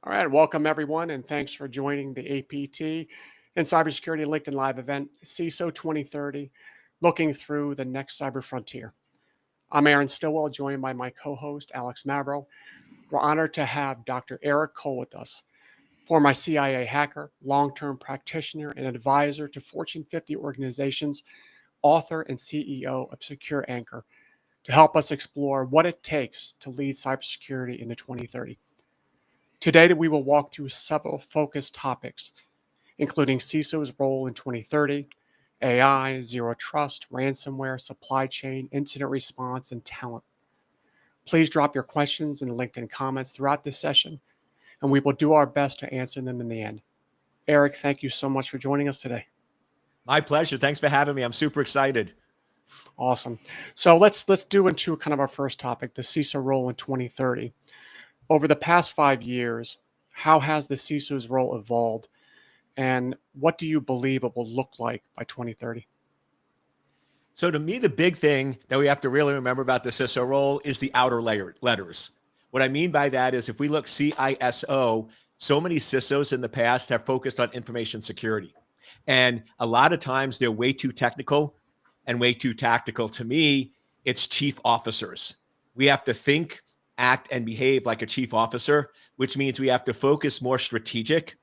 All right, welcome everyone, and thanks for joining the APT and Cybersecurity LinkedIn Live event, CISO 2030, looking through the next cyber frontier. I'm Aaron Stillwell, joined by my co-host, Alex Mavro. We're honored to have Dr. Eric Cole with us, former CIA hacker, long-term practitioner, and advisor to Fortune 50 organizations, author and CEO of Secure Anchor, to help us explore what it takes to lead cybersecurity into 2030. Today, we will walk through several focused topics, including CISO's role in 2030, AI, zero trust, ransomware, supply chain, incident response, and talent. Please drop your questions in the LinkedIn comments throughout this session, and we will do our best to answer them in the end. Eric, thank you so much for joining us today. My pleasure. Thanks for having me. I'm super excited. Awesome. So let's do into kind of our first topic, the CISO role in 2030. Over the past 5 years, how has the CISO's role evolved, and what do you believe it will look like by 2030? So to me, the big thing that we have to really remember about the CISO role is the outer letters. What I mean by that is if we look CISO, so many CISOs in the past have focused on information security. And a lot of times they're way too technical and way too tactical. To me, it's chief officers. We have to think, act, and behave like a chief officer, which means we have to focus more strategic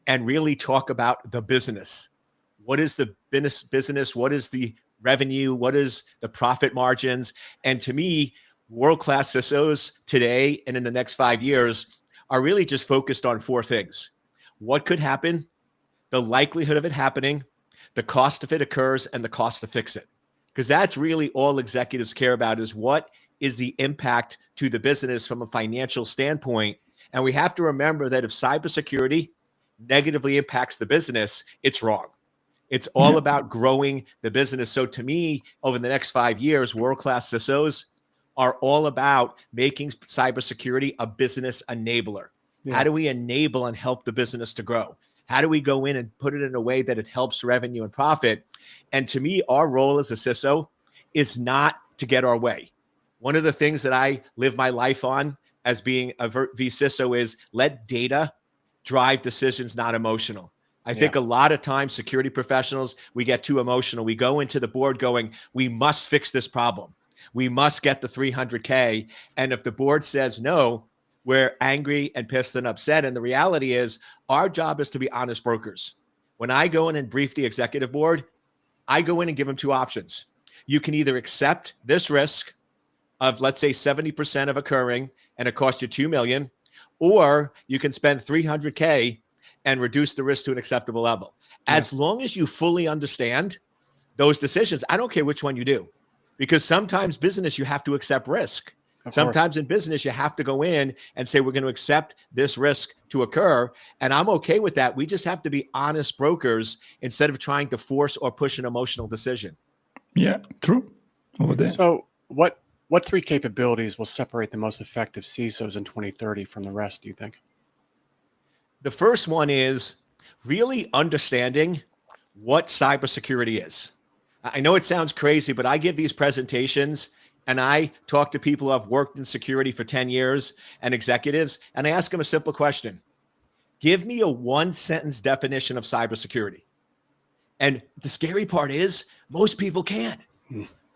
and really talk about the business. What is the business? What is the revenue? What is the profit margins? And to me, world-class CISOs today and in the next 5 years are really just focused on 4 things. What could happen, the likelihood of it happening, the cost if it occurs, and the cost to fix it. Because that's really all executives care about, is what is the impact to the business from a financial standpoint. And we have to remember that if cybersecurity negatively impacts the business, it's wrong. It's all about growing the business. So to me, over the next 5 years, world-class CISOs are all about making cybersecurity a business enabler. How do we enable and help the business to grow? How do we go in and put it in a way that it helps revenue and profit? And to me, our role as a CISO is not to get our way. One of the things that I live my life on as being a vCISO is let data drive decisions, not emotional. I think a lot of times security professionals, we get too emotional. We go into the board going, we must fix this problem. We must get the 300K. And if the board says no, we're angry and pissed and upset. And the reality is our job is to be honest brokers. When I go in and brief the executive board, I go in and give them 2 options. You can either accept this risk of, let's say, 70% of occurring and it costs you $2 million, or you can spend 300K and reduce the risk to an acceptable level. As long as you fully understand those decisions, I don't care which one you do, because sometimes business, you have to accept risk. Sometimes in business, you have to go in and say, we're going to accept this risk to occur. And I'm okay with that. We just have to be honest brokers instead of trying to force or push an emotional decision. Yeah, true. Over there. So what 3 capabilities will separate the most effective CISOs in 2030 from the rest, do you think? The first one is really understanding what cybersecurity is. I know it sounds crazy, but I give these presentations and I talk to people who have worked in security for 10 years and executives, and I ask them a simple question. Give me a 1-sentence definition of cybersecurity. And the scary part is most people can't.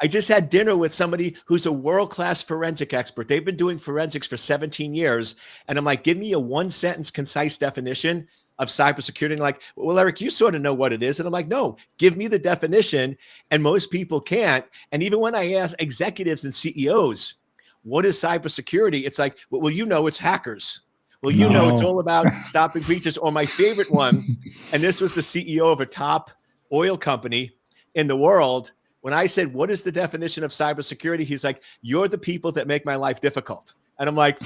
I just had dinner with somebody who's a world-class forensic expert. They've been doing forensics for 17 years. And I'm like, give me a 1-sentence concise definition of cybersecurity. And like, well, Eric, you sort of know what it is. And I'm like, no, give me the definition. And most people can't. And even when I ask executives and CEOs, what is cybersecurity? It's like, well, you know, it's hackers. Well, you know, it's all about stopping breaches. Or my favorite one, and this was the CEO of a top oil company in the world. When I said, what is the definition of cybersecurity? He's like, you're the people that make my life difficult. And I'm like,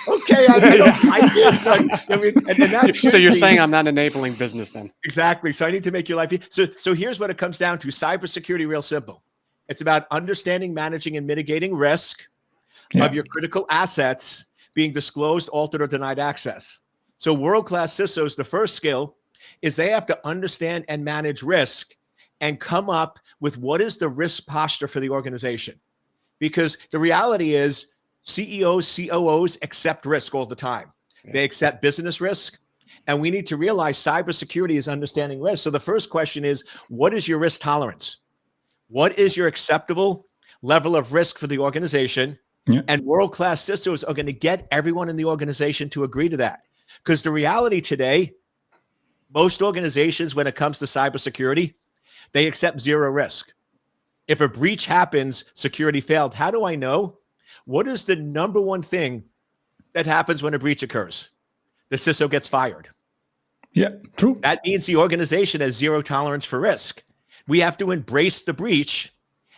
okay, I don't like it. Like, I mean, and that so you're saying I'm not enabling business then? Exactly. So I need to make your life. So here's what it comes down to. Cybersecurity, real simple. It's about understanding, managing, and mitigating risk of your critical assets being disclosed, altered, or denied access. So world-class CISOs, the first skill is they have to understand and manage risk and come up with what is the risk posture for the organization. Because the reality is CEOs, COOs accept risk all the time. They accept business risk. And we need to realize cybersecurity is understanding risk. So the first question is, what is your risk tolerance? What is your acceptable level of risk for the organization? Yeah. And world-class CISOs are going to get everyone in the organization to agree to that. Because the reality today, most organizations, when it comes to cybersecurity, they accept zero risk. If a breach happens, security failed. How do I know? What is the number one thing that happens when a breach occurs? The CISO gets fired. Yeah, true. That means the organization has zero tolerance for risk. We have to embrace the breach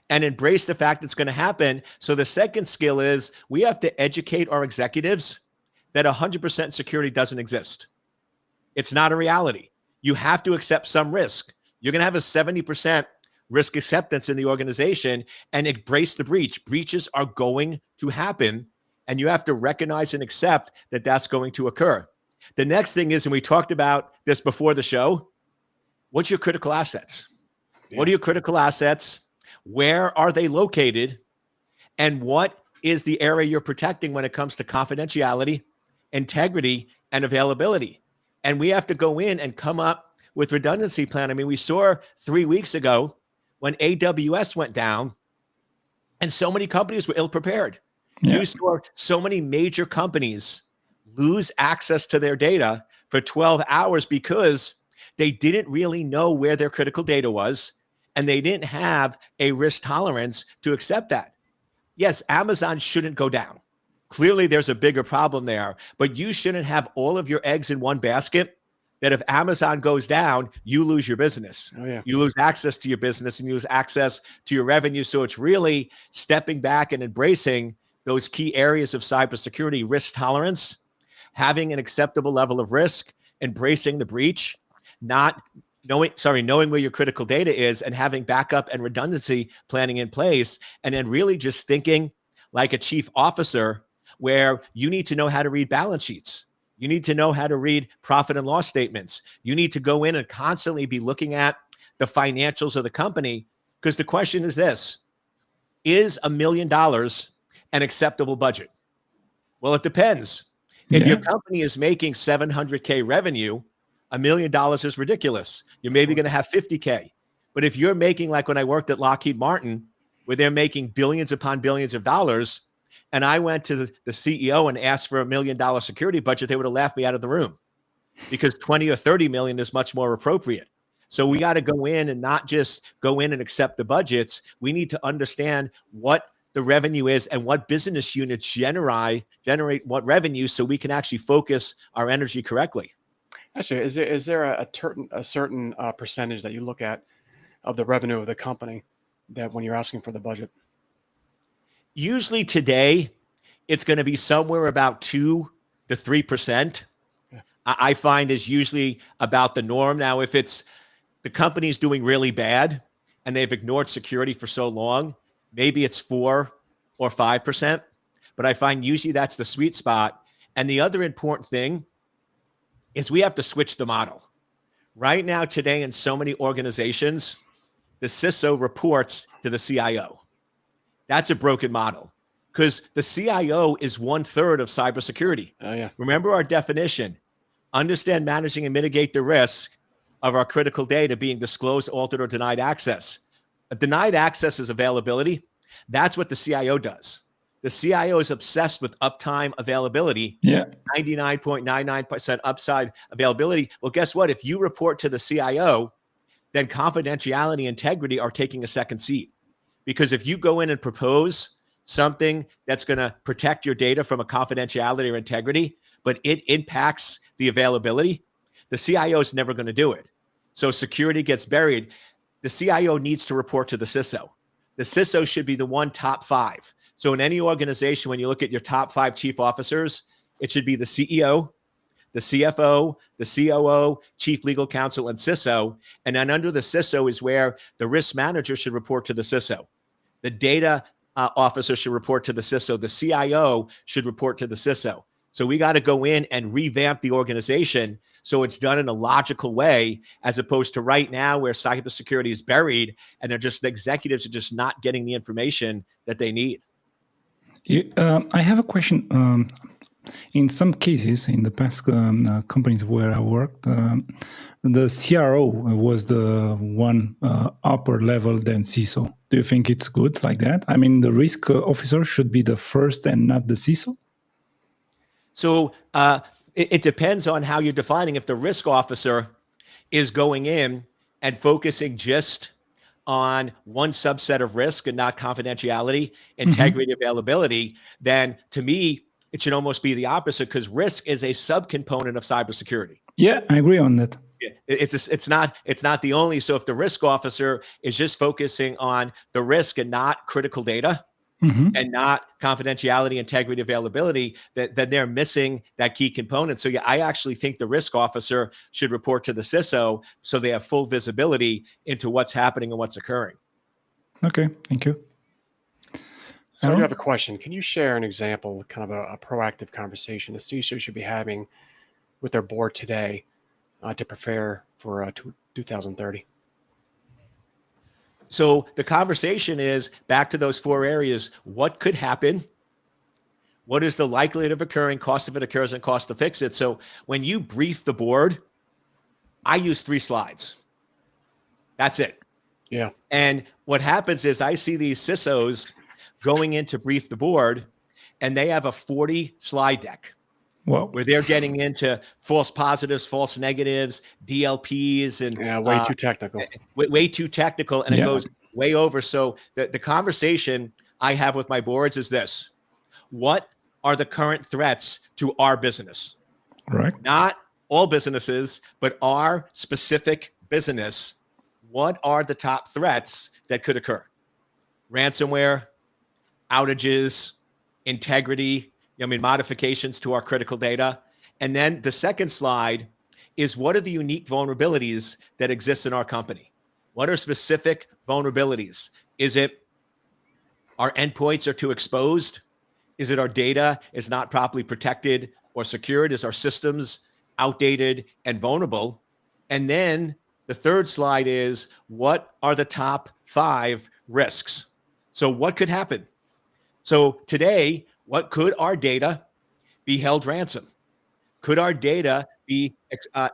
and embrace the fact it's going to happen. So the second skill is we have to educate our executives that 100% security doesn't exist. It's not a reality. You have to accept some risk. You're going to have a 70% risk acceptance in the organization and embrace the breach. Breaches are going to happen, and you have to recognize and accept that that's going to occur. The next thing is, and we talked about this before the show, what's your critical assets? Yeah. What are your critical assets? Where are they located? And what is the area you're protecting when it comes to confidentiality, integrity, and availability? And we have to go in and come up with redundancy plan. I mean, we saw 3 weeks ago when AWS went down and so many companies were ill-prepared. Yeah. You saw so many major companies lose access to their data for 12 hours because they didn't really know where their critical data was, and they didn't have a risk tolerance to accept that. Yes, Amazon shouldn't go down. Clearly, there's a bigger problem there, but you shouldn't have all of your eggs in one basket, that if Amazon goes down, you lose your business. Oh, yeah. You lose access to your business and you lose access to your revenue. So it's really stepping back and embracing those key areas of cybersecurity: risk tolerance, having an acceptable level of risk, embracing the breach, knowing where your critical data is, and having backup and redundancy planning in place, and then really just thinking like a chief officer, where you need to know how to read balance sheets. You need to know how to read profit and loss statements. You need to go in and constantly be looking at the financials of the company, because the question is this: is $1 million an acceptable budget? Well, it depends. If your company is making $700K revenue, $1 million is ridiculous. You're maybe going to have 50K. But if you're making, like when I worked at Lockheed Martin, where they're making billions upon billions of dollars, and I went to the CEO and asked for $1 million security budget, they would have laughed me out of the room, because 20 or 30 million is much more appropriate. So we got to go in and not just go in and accept the budgets. We need to understand what the revenue is and what business units generate what revenue, so we can actually focus our energy correctly. Actually, is there a certain percentage that you look at of the revenue of the company that when you're asking for the budget? Usually today, it's going to be somewhere about 2 to 3%. Yeah. I find is usually about the norm. Now, if it's the company's doing really bad and they've ignored security for so long, maybe it's 4 or 5%. But I find usually that's the sweet spot. And the other important thing is we have to switch the model. Right now, today, in so many organizations, the CISO reports to the CIO. That's a broken model, because the CIO is 1/3 of cybersecurity. Oh, yeah. Remember our definition: understand, managing, and mitigate the risk of our critical data being disclosed, altered, or denied access. A denied access is availability. That's what the CIO does. The CIO is obsessed with uptime availability. Yeah. 99.99% upside availability. Well, guess what? If you report to the CIO, then confidentiality and integrity are taking a second seat. Because if you go in and propose something that's going to protect your data from a confidentiality or integrity, but it impacts the availability, the CIO is never going to do it. So security gets buried. The CIO needs to report to the CISO. The CISO should be the one top 5. So in any organization, when you look at your top 5 chief officers, it should be the CEO, the CFO, the COO, chief legal counsel, and CISO. And then under the CISO is where the risk manager should report to the CISO. The data officer should report to the CISO. The CIO should report to the CISO. So we got to go in and revamp the organization so it's done in a logical way, as opposed to right now where cybersecurity is buried and the executives are just not getting the information that they need. I have a question. in some cases, in the past companies where I worked, the CRO was the one upper level than CISO. Do you think it's good like that? I mean, the risk officer should be the first and not the CISO? So it depends on how you're defining. If the risk officer is going in and focusing just on one subset of risk and not confidentiality, integrity, availability, then to me, it should almost be the opposite, because risk is a subcomponent of cybersecurity. Yeah, I agree on that. It's not the only. So if the risk officer is just focusing on the risk and not critical data, and not confidentiality, integrity, availability, then they're missing that key component. So yeah, I actually think the risk officer should report to the CISO so they have full visibility into what's happening and what's occurring. Okay, thank you. So I do have a question. Can you share an example, kind of a proactive conversation a CISO should be having with their board today to prepare for 2030? So the conversation is back to those four areas. What could happen? What is the likelihood of occurring, cost of it occurs, and cost to fix it? So when you brief the board, I use 3 slides. That's it. Yeah. And what happens is I see these CISOs going in to brief the board, and they have a 40-slide deck. Wow. Where they're getting into false positives, false negatives, DLPs, and way too technical. Way too technical, and it goes way over. So the conversation I have with my boards is this: what are the current threats to our business? Right. Not all businesses, but our specific business. What are the top threats that could occur? Ransomware, outages, integrity, modifications to our critical data. And then the second slide is, what are the unique vulnerabilities that exist in our company? What are specific vulnerabilities? Is it our endpoints are too exposed? Is it our data is not properly protected or secured? Is our systems outdated and vulnerable? And then the third slide is, what are the top 5 risks? So what could happen? So today, what could our data be held ransom? Could our data be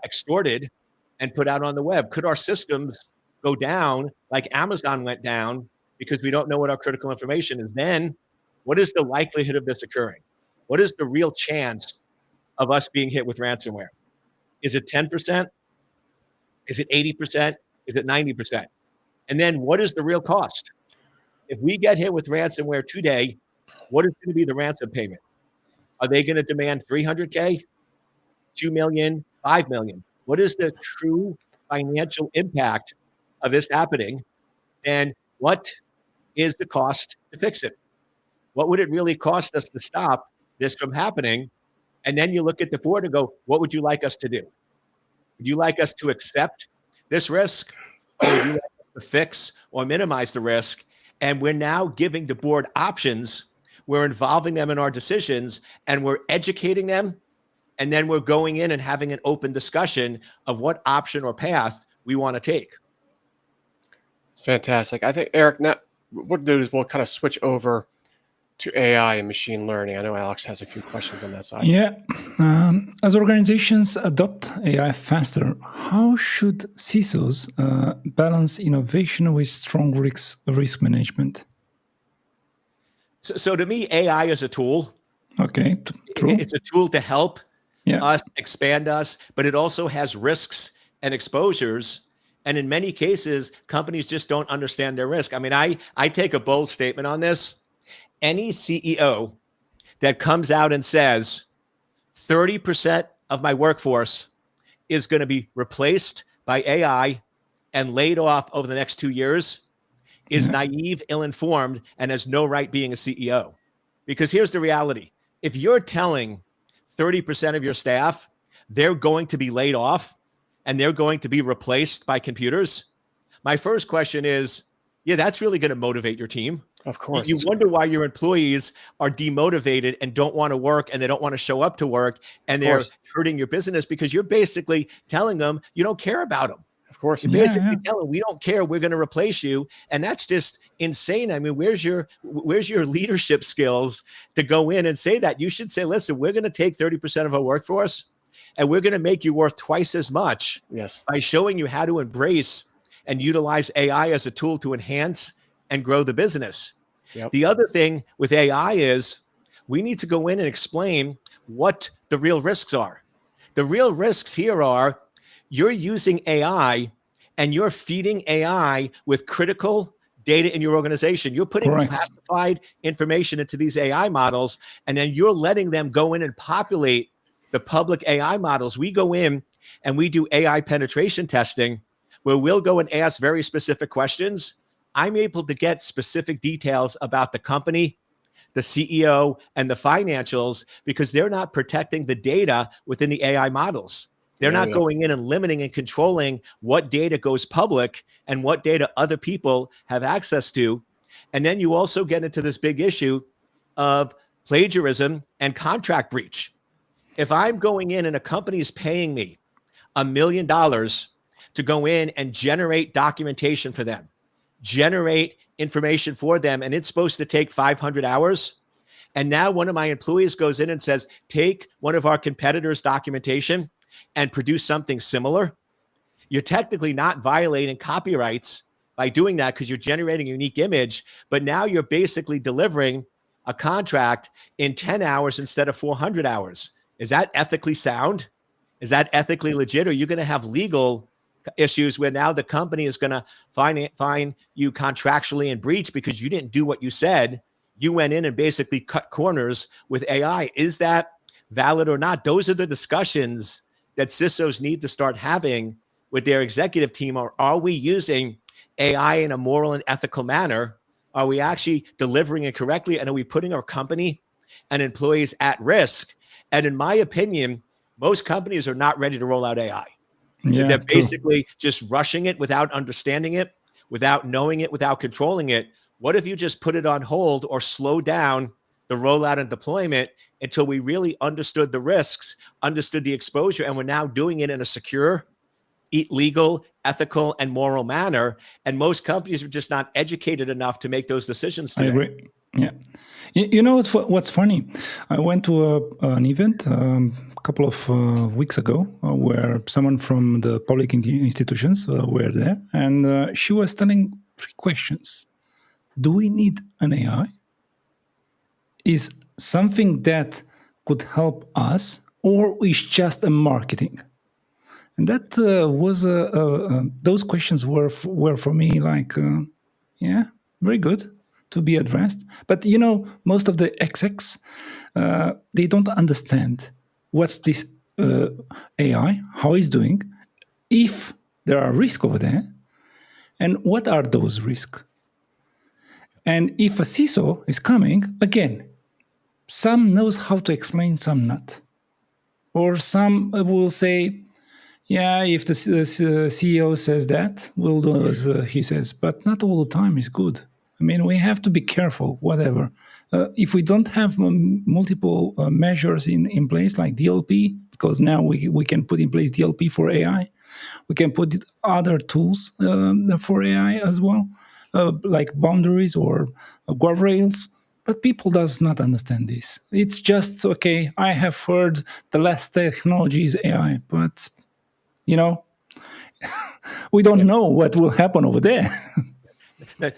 extorted and put out on the web? Could our systems go down like Amazon went down because we don't know what our critical information is? Then what is the likelihood of this occurring? What is the real chance of us being hit with ransomware? Is it 10%? Is it 80%? Is it 90%? And then what is the real cost? If we get hit with ransomware today, what is going to be the ransom payment? Are they going to demand 300K, 2 million, 5 million? What is the true financial impact of this happening? And what is the cost to fix it? What would it really cost us to stop this from happening? And then you look at the board and go, what would you like us to do? Would you like us to accept this risk? Or would you like us to fix or minimize the risk? And we're now giving the board options. We're involving them in our decisions, and we're educating them. And then we're going in and having an open discussion of what option or path we want to take. It's fantastic. I think, Eric, now what we'll do is we'll kind of switch over to AI and machine learning. I know Alex has a few questions on that side. Yeah. As organizations adopt AI faster, how should CISOs balance innovation with strong risk management? So to me, AI is a tool. Okay, true. It's a tool to help us expand us, but it also has risks and exposures. And in many cases, companies just don't understand their risk. I mean, I take a bold statement on this. Any CEO that comes out and says 30% of my workforce is going to be replaced by AI and laid off over the next 2 years is naive, ill-informed, and has no right being a CEO. Because here's the reality. If you're telling 30% of your staff they're going to be laid off and they're going to be replaced by computers, my first question is, yeah, that's really going to motivate your team. Of course. You wonder why your employees are demotivated and don't want to work and they don't want to show up to work and they're hurting your business because you're basically telling them you don't care about them. Of course. You Yeah, basically yeah. tell them, we don't care, we're going to replace you. And that's just insane. I mean, where's your leadership skills to go in and say that? You should say, listen, we're going to take 30% of our workforce and we're going to make you worth twice as much Yes. by showing you how to embrace and utilize AI as a tool to enhance and grow the business. Yep. The other thing with AI is we need to go in and explain what the real risks are. The real risks here are you're using AI and you're feeding AI with critical data in your organization. You're putting Correct. classified information into these AI models, and then you're letting them go in and populate the public AI models. We go in and we do AI penetration testing where we'll go and ask very specific questions. I'm able to get specific details about the company, the CEO, and the financials because they're not protecting the data within the AI models. They're not going in and limiting and controlling what data goes public and what data other people have access to. And then you also get into this big issue of plagiarism and contract breach. If I'm going in and a company is paying me $1 million to go in and generate documentation for them, generate information for them, and it's supposed to take 500 hours. And now one of my employees goes in and says, take one of our competitors' documentation and produce something similar. You're technically not violating copyrights by doing that because you're generating a unique image, but now you're basically delivering a contract in 10 hours instead of 400 hours. Is that ethically sound? Is that ethically legit? Or are you going to have legal issues where now the company is going to fine you contractually in breach because you didn't do what you said? You went in and basically cut corners with AI. Is that valid or not? Those are the discussions that CISOs need to start having with their executive team. Or are we using AI in a moral and ethical manner? Are we actually delivering it correctly? And are we putting our company and employees at risk? And in my opinion, most companies are not ready to roll out AI. Yeah, They're true. basically just rushing it without understanding it, without knowing it, without controlling it. What if you just put it on hold or slow down the rollout and deployment until we really understood the risks, understood the exposure, and we're now doing it in a secure, legal, ethical, and moral manner? And most companies are just not educated enough to make those decisions I today. agree. Yeah. You know what's funny? I went to an event a couple of weeks ago where someone from the public institutions were there, and she was telling 3 questions. Do we need an AI? Is something that could help us, or is just a marketing? And that was those questions were for me like, yeah, very good to be addressed. But you know, most of the execs they don't understand what's this AI, how it's doing, if there are risks over there, and what are those risks. And if a CISO is coming, again, some knows how to explain, some not. Or some will say, yeah, if the CEO says that, we'll do as he says. But not all the time is good. I mean, we have to be careful, whatever. If we don't have multiple measures in place, like DLP, because now we can put in place DLP for AI, we can put other tools for AI as well, like boundaries or guardrails. But people does not understand this. It's just, okay, I have heard the last technology is AI, but, you know, we don't know what will happen over there.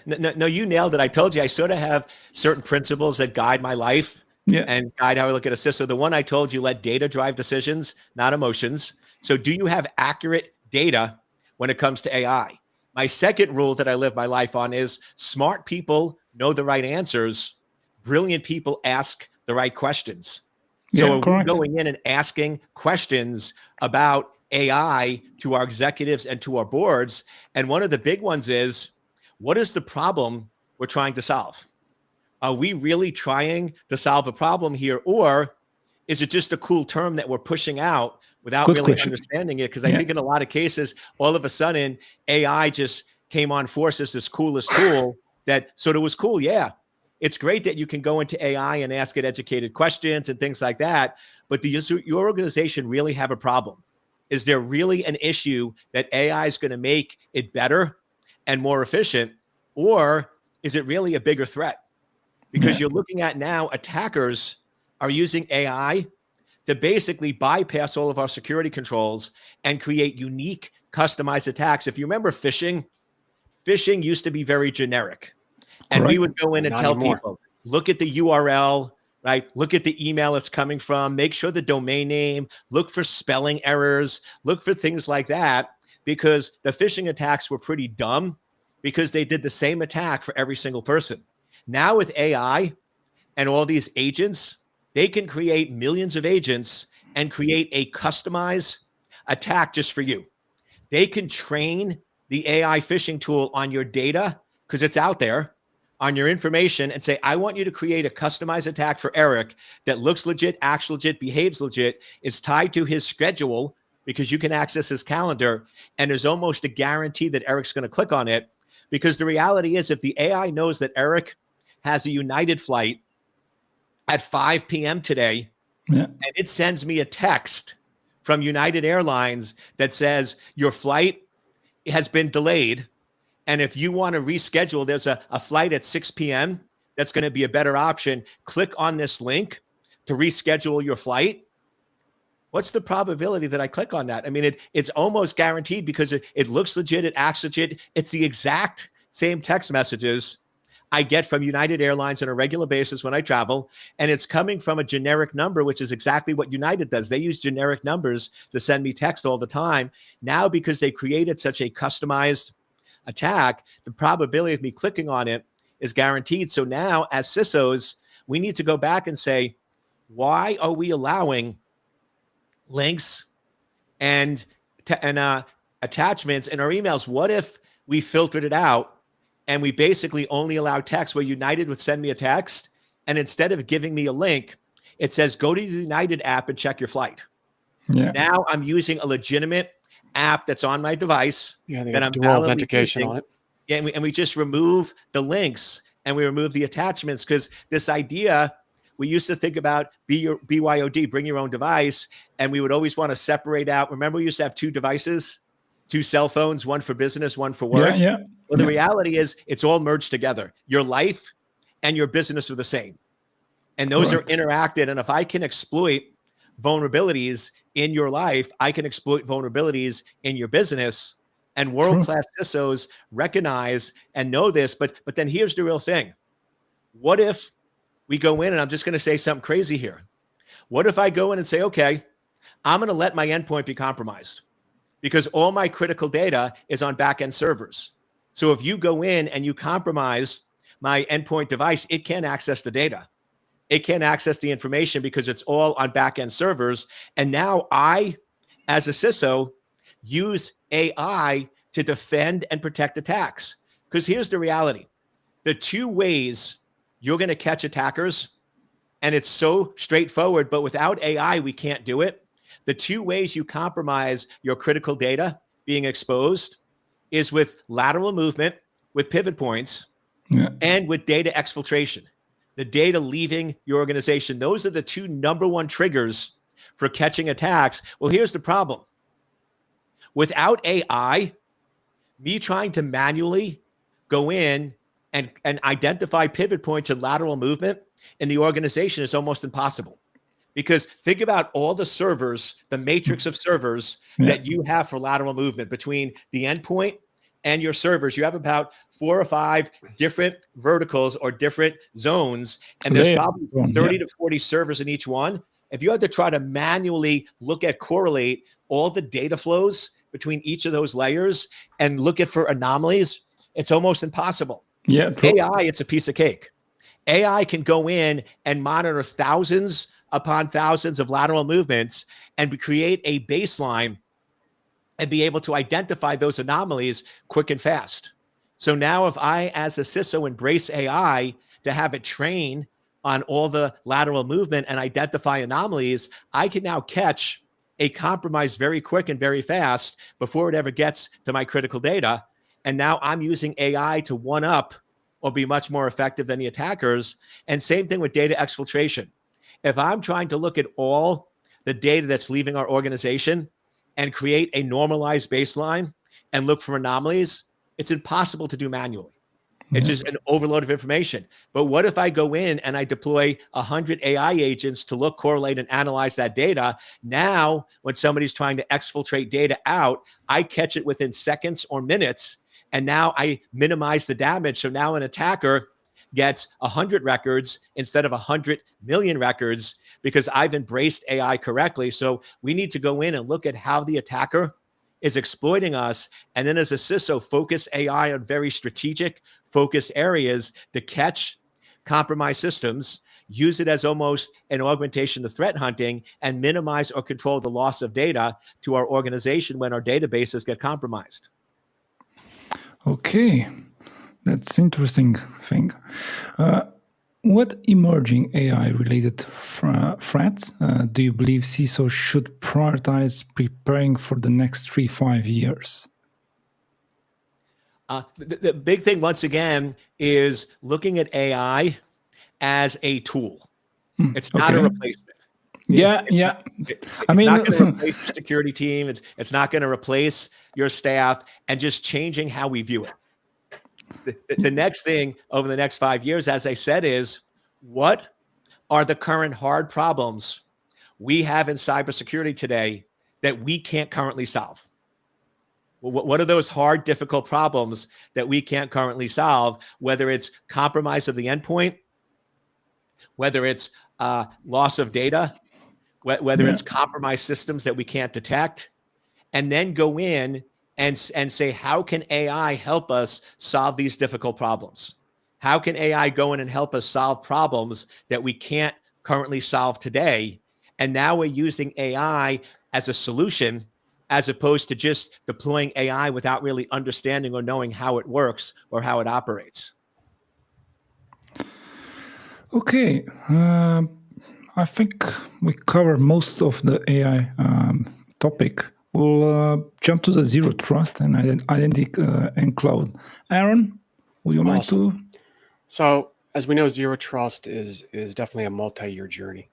No, you nailed it. I told you I sort of have certain principles that guide my life Yeah. and guide how I look at a CISO. The one I told you, let data drive decisions, not emotions. So do you have accurate data when it comes to AI? My second rule that I live my life on is smart people know the right answers. Brilliant people ask the right questions. So Yeah, are we correct. going in and asking questions about AI to our executives and to our boards? And one of the big ones is, what is the problem we're trying to solve? Are we really trying to solve a problem here? Or is it just a cool term that we're pushing out without Good really question. understanding it? Because I Yeah. think in a lot of cases, all of a sudden, AI just came on force as this coolest tool that sort of was cool. Yeah, it's great that you can go into AI and ask it educated questions and things like that. But does your organization really have a problem? is there really an issue that AI is going to make it better and more efficient? Or is it really a bigger threat? Because you're looking at now attackers are using AI to basically bypass all of our security controls and create unique customized attacks. If you remember phishing used to be very generic. And we would go in and Not tell anymore. people, look at the URL, right? Look at the email it's coming from, make sure the domain name, look for spelling errors, look for things like that, because the phishing attacks were pretty dumb because they did the same attack for every single person. Now with AI and all these agents, they can create millions of agents and create a customized attack just for you. They can train the AI phishing tool on your data because it's out there, on your information, and say, I want you to create a customized attack for Eric that looks legit, acts legit, behaves legit, is tied to his schedule because you can access his calendar, and there's almost a guarantee that Eric's going to click on it. Because the reality is, if the AI knows that Eric has a United flight at 5 p.m. today, and it sends me a text from United Airlines that says your flight has been delayed, and if you want to reschedule, there's a flight at 6 p.m. that's going to be a better option. Click on this link to reschedule your flight. What's the probability that I click on that? I mean, it's almost guaranteed because it looks legit, it acts legit. It's the exact same text messages I get from United Airlines on a regular basis when I travel, and it's coming from a generic number, which is exactly what United does. They use generic numbers to send me text all the time. Now, because they created such a customized attack, the probability of me clicking on it is guaranteed. So now, as CISOs, we need to go back and say, why are we allowing links and attachments in our emails? What if we filtered it out and we basically only allow text, where United would send me a text, and instead of giving me a link, it says, go to the United app and check your flight. Now I'm using a legitimate app that's on my device that I'm dual authentication on it. And we just remove the links and we remove the attachments, because this idea, we used to think about BYOD, bring your own device, and we would always want to separate out. Remember, we used to have two devices, two cell phones, one for business, one for work. Well, the reality is it's all merged together. Your life and your business are the same. And those are interacted. And if I can exploit vulnerabilities in your life, I can exploit vulnerabilities in your business. And world-class CISOs recognize and know this. But then here's the real thing. What if we go in, and I'm just going to say something crazy here. What if I go in and say, okay, I'm going to let my endpoint be compromised because all my critical data is on back-end servers. So if you go in and you compromise my endpoint device, it can't access the data. It can't access the information because it's all on back-end servers. And now I, as a CISO, use AI to defend and protect attacks. Because here's the reality. The two ways you're going to catch attackers, and it's so straightforward, but without AI, we can't do it. The two ways you compromise your critical data being exposed is with lateral movement, with pivot points, and with data exfiltration, the data leaving your organization. Those are the two number one triggers for catching attacks. Well, here's the problem. Without AI, me trying to manually go in and identify pivot points and lateral movement in the organization is almost impossible. Because think about all the servers, the matrix of servers that you have for lateral movement between the endpoint and your servers. You have about 4 or 5 different verticals or different zones, and there's probably 30 to 40 servers in each one. If you had to try to manually correlate all the data flows between each of those layers and look at for anomalies, it's almost impossible. AI, it's a piece of cake. AI can go in and monitor thousands upon thousands of lateral movements and create a baseline and be able to identify those anomalies quick and fast. So now if I, as a CISO, embrace AI to have it train on all the lateral movement and identify anomalies, I can now catch a compromise very quick and very fast before it ever gets to my critical data. And now I'm using AI to one up or be much more effective than the attackers. And same thing with data exfiltration. If I'm trying to look at all the data that's leaving our organization and create a normalized baseline and look for anomalies, it's impossible to do manually. It's just an overload of information. But what if I go in and I deploy 100 AI agents to look, correlate, and analyze that data? Now, when somebody's trying to exfiltrate data out, I catch it within seconds or minutes, and now I minimize the damage. So now an attacker gets 100 records instead of 100 million records because I've embraced AI correctly. So we need to go in and look at how the attacker is exploiting us. And then as a CISO, focus AI on very strategic, focused areas to catch compromised systems, use it as almost an augmentation of threat hunting, and minimize or control the loss of data to our organization when our databases get compromised. Okay, that's interesting thing. What emerging AI-related threats do you believe CISO should prioritize preparing for the next 3-5 years? The big thing, once again, is looking at AI as a tool. It's not a replacement. Yeah. It's not going to replace your security team. It's not going to replace your staff, and just changing how we view it. The next thing over the next 5 years, as I said, is what are the current hard problems we have in cybersecurity today that we can't currently solve? What are those hard, difficult problems that we can't currently solve, whether it's compromise of the endpoint, whether it's loss of data, whether it's compromised systems that we can't detect, and then go in and say, how can AI help us solve these difficult problems? How can AI go in and help us solve problems that we can't currently solve today? And now we're using AI as a solution, as opposed to just deploying AI without really understanding or knowing how it works or how it operates. Okay. I think we covered most of the AI topic. We'll jump to the zero trust and identity and cloud. Aaron, would you like to? So, as we know, zero trust is definitely a multi-year journey.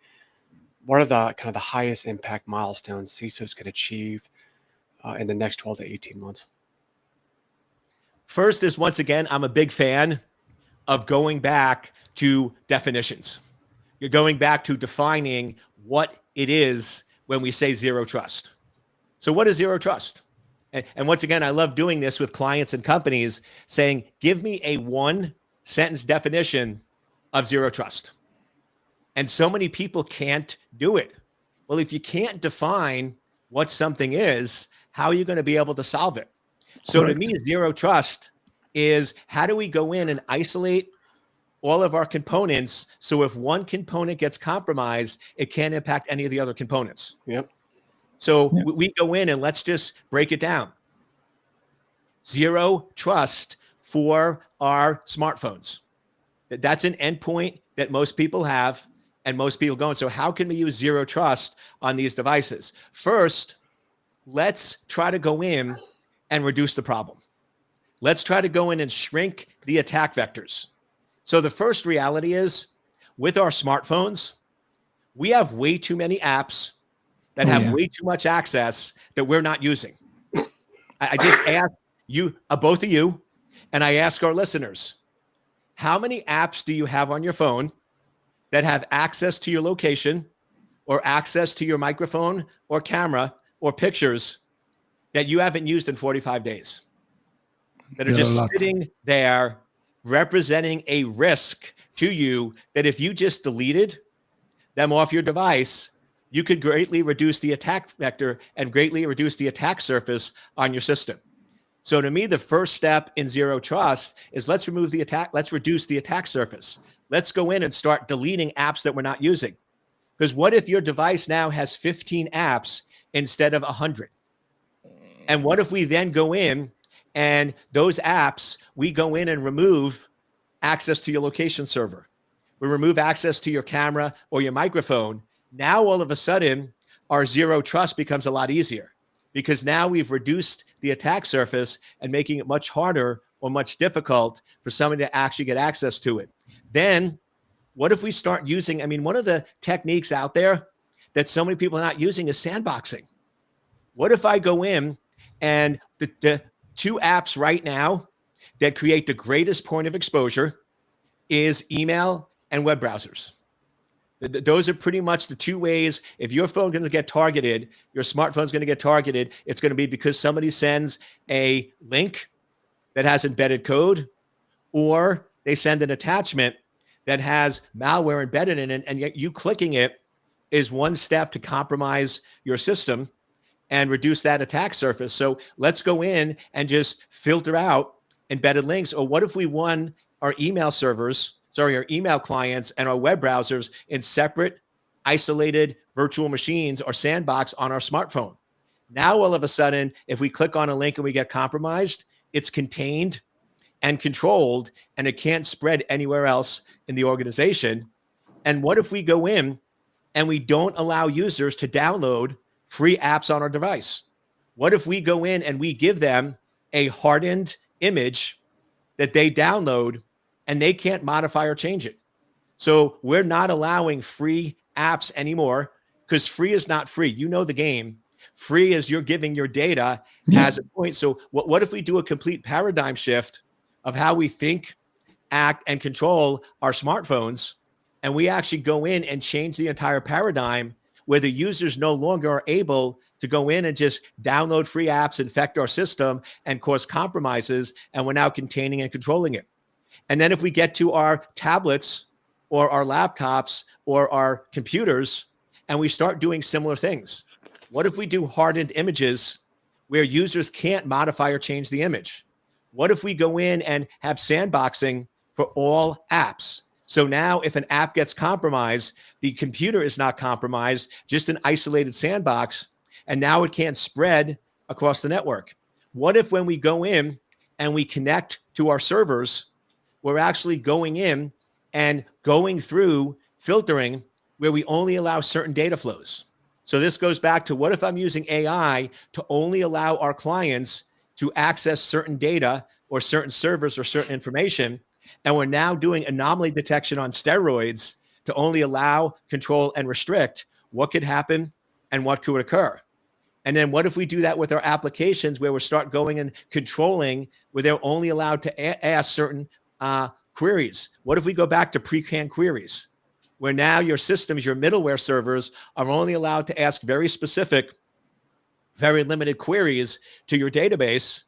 What are the kind of the highest impact milestones CISOs can achieve in the next 12 to 18 months? First is, once again, I'm a big fan of going back to definitions. You're going back to defining what it is when we say zero trust. So what is zero trust? And once again, I love doing this with clients and companies, saying, give me a one-sentence definition of zero trust. And so many people can't do it. Well, if you can't define what something is, how are you going to be able to solve it? So to me, zero trust is, how do we go in and isolate all of our components, so if one component gets compromised, it can't impact any of the other components. So we go in and let's just break it down. Zero trust for our smartphones. That's an endpoint that most people have and most people go. So how can we use zero trust on these devices? First, let's try to go in and reduce the problem. Let's try to go in and shrink the attack vectors. So the first reality is, with our smartphones, we have way too many apps that have way too much access that we're not using. I just ask you, both of you, and I ask our listeners, how many apps do you have on your phone that have access to your location or access to your microphone or camera or pictures that you haven't used in 45 days? That are just sitting there representing a risk to you, that if you just deleted them off your device, you could greatly reduce the attack vector and greatly reduce the attack surface on your system. So to me, the first step in zero trust is, let's remove the attack. Let's reduce the attack surface. Let's go in and start deleting apps that we're not using. Because what if your device now has 15 apps instead of 100? And what if we then go in and those apps, we go in and remove access to your location server. We remove access to your camera or your microphone. Now, all of a sudden, our zero trust becomes a lot easier, because now we've reduced the attack surface and making it much harder or much difficult for somebody to actually get access to it. Then what if we start using, one of the techniques out there that so many people are not using is sandboxing. What if I go in and the two apps right now that create the greatest point of exposure is email and web browsers. Those are pretty much the two ways. If your phone's going to get targeted, your smartphone's going to get targeted, it's going to be because somebody sends a link that has embedded code, or they send an attachment that has malware embedded in it, and yet you clicking it is one step to compromise your system and reduce that attack surface. So let's go in and just filter out embedded links. Or what if we won our email our email clients and our web browsers in separate, isolated virtual machines or sandbox on our smartphone? Now, all of a sudden, if we click on a link and we get compromised, it's contained and controlled, and it can't spread anywhere else in the organization. And what if we go in and we don't allow users to download free apps on our device? What if we go in and we give them a hardened image that they download and they can't modify or change it? So we're not allowing free apps anymore, because free is not free. You know the game. Free is you're giving your data as a point. So what if we do a complete paradigm shift of how we think, act, and control our smartphones, and we actually go in and change the entire paradigm where the users no longer are able to go in and just download free apps, infect our system, and cause compromises, and we're now containing and controlling it. And then if we get to our tablets or our laptops or our computers and we start doing similar things, what if we do hardened images where users can't modify or change the image? What if we go in and have sandboxing for all apps? So now if an app gets compromised, the computer is not compromised, just an isolated sandbox, and now it can't spread across the network. What if when we go in and we connect to our servers, we're actually going in and going through filtering where we only allow certain data flows? So this goes back to, what if I'm using AI to only allow our clients to access certain data or certain servers or certain information, and we're now doing anomaly detection on steroids to only allow, control, and restrict? What could happen and what could occur? And then what if we do that with our applications, where we start going and controlling where they're only allowed to ask certain queries? What if we go back to pre-canned queries, where now your systems, your middleware servers, are only allowed to ask very specific, very limited queries to your database?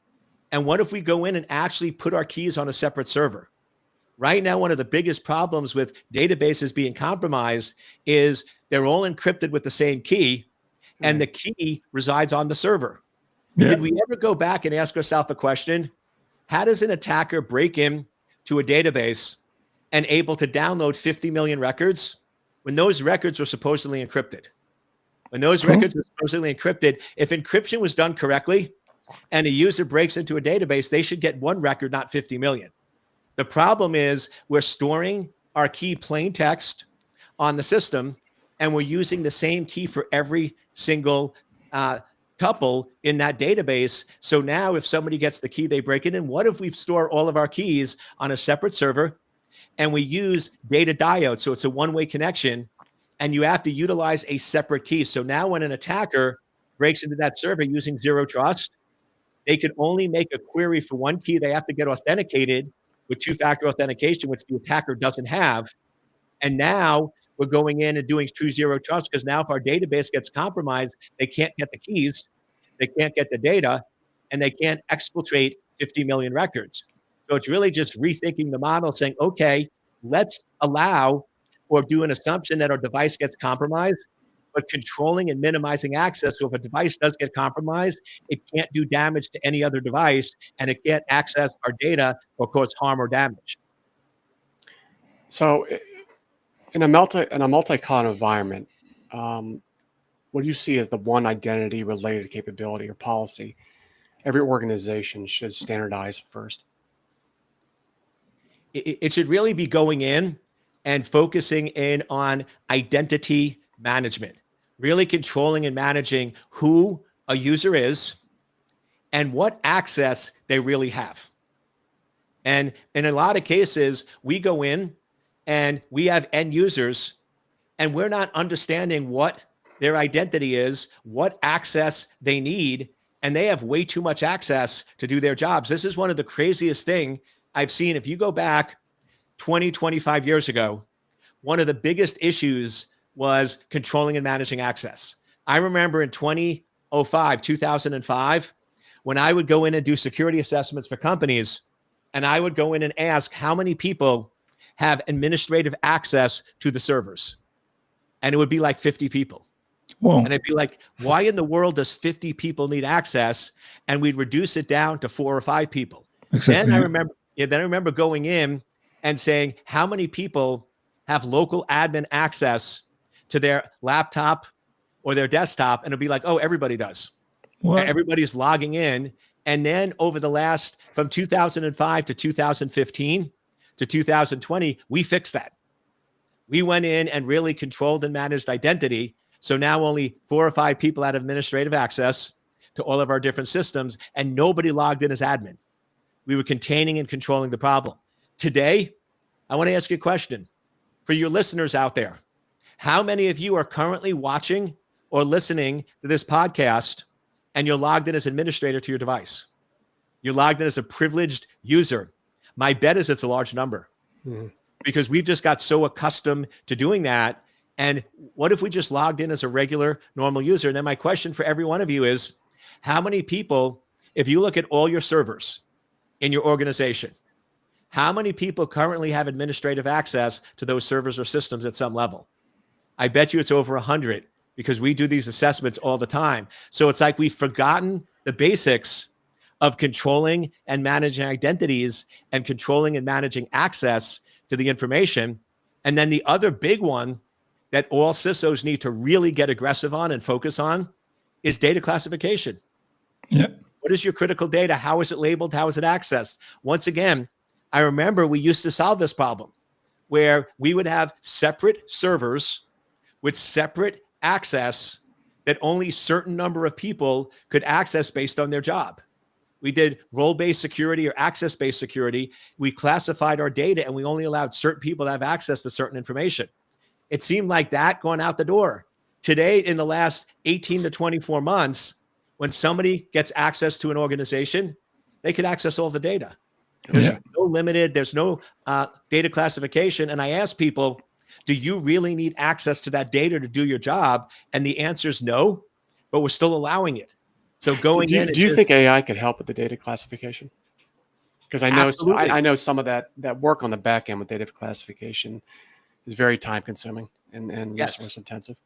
And what if we go in and actually put our keys on a separate server? Right now, one of the biggest problems with databases being compromised is they're all encrypted with the same key, and the key resides on the server. Yeah. Did we ever go back and ask ourselves a question? How does an attacker break in to a database and able to download 50 million records when those records were supposedly encrypted? When those records were supposedly encrypted, if encryption was done correctly and a user breaks into a database, they should get one record, not 50 million. The problem is we're storing our key plain text on the system, and we're using the same key for every single tuple in that database. So now if somebody gets the key, they break it in. What if we store all of our keys on a separate server and we use data diode? So it's a one-way connection, and you have to utilize a separate key. So now when an attacker breaks into that server using zero trust, they could only make a query for one key. They have to get authenticated with two-factor authentication, which the attacker doesn't have. And now we're going in and doing true zero trust, because now if our database gets compromised, they can't get the keys, they can't get the data, and they can't exfiltrate 50 million records. So it's really just rethinking the model, saying, okay, let's allow or do an assumption that our device gets compromised, but controlling and minimizing access. So if a device does get compromised, it can't do damage to any other device, and it can't access our data or cause harm or damage. So in a multi-cloud environment, what do you see as the one identity related capability or policy every organization should standardize first? It should really be going in and focusing in on identity management, really controlling and managing who a user is and what access they really have. And in a lot of cases, we go in and we have end users, and we're not understanding what their identity is, what access they need, and they have way too much access to do their jobs. This is one of the craziest thing I've seen. If you go back 20, 25 years ago, one of the biggest issues was controlling and managing access. I remember in 2005, when I would go in and do security assessments for companies, and I would go in and ask how many people have administrative access to the servers. And it would be like 50 people. Whoa. And I'd be like, why in the world does 50 people need access? And we'd reduce it down to 4 or 5 people. Exactly. Then I remember going in and saying, how many people have local admin access to their laptop or their desktop? And it'd be like, oh, everybody does. What? Everybody's logging in. And then over the last, from 2005 to 2015 to 2020, we fixed that. We went in and really controlled and managed identity. So now only 4 or 5 people had administrative access to all of our different systems, and nobody logged in as admin. We were containing and controlling the problem. Today, I want to ask you a question for your listeners out there. How many of you are currently watching or listening to this podcast and you're logged in as administrator to your device? You're logged in as a privileged user. My bet is it's a large number because we've just got so accustomed to doing that. And what if we just logged in as a regular, normal user? And then my question for every one of you is, how many people, if you look at all your servers in your organization, how many people currently have administrative access to those servers or systems at some level? I bet you it's over 100 because we do these assessments all the time. So it's like we've forgotten the basics of controlling and managing identities and controlling and managing access to the information. And then the other big one that all CISOs need to really get aggressive on and focus on is data classification. Yeah. What is your critical data? How is it labeled? How is it accessed? Once again, I remember we used to solve this problem where we would have separate servers with separate access that only certain number of people could access based on their job. We did role-based security or access-based security. We classified our data and we only allowed certain people to have access to certain information. It seemed like that going out the door. Today, in the last 18 to 24 months, when somebody gets access to an organization, they could access all the data. There's no limited, there's no data classification. And I ask people, do you really need access to that data to do your job? And the answer is no, but we're still allowing it. So going do you think AI could help with the data classification? Because I know some of that work on the back end with data classification is very time consuming and resource intensive.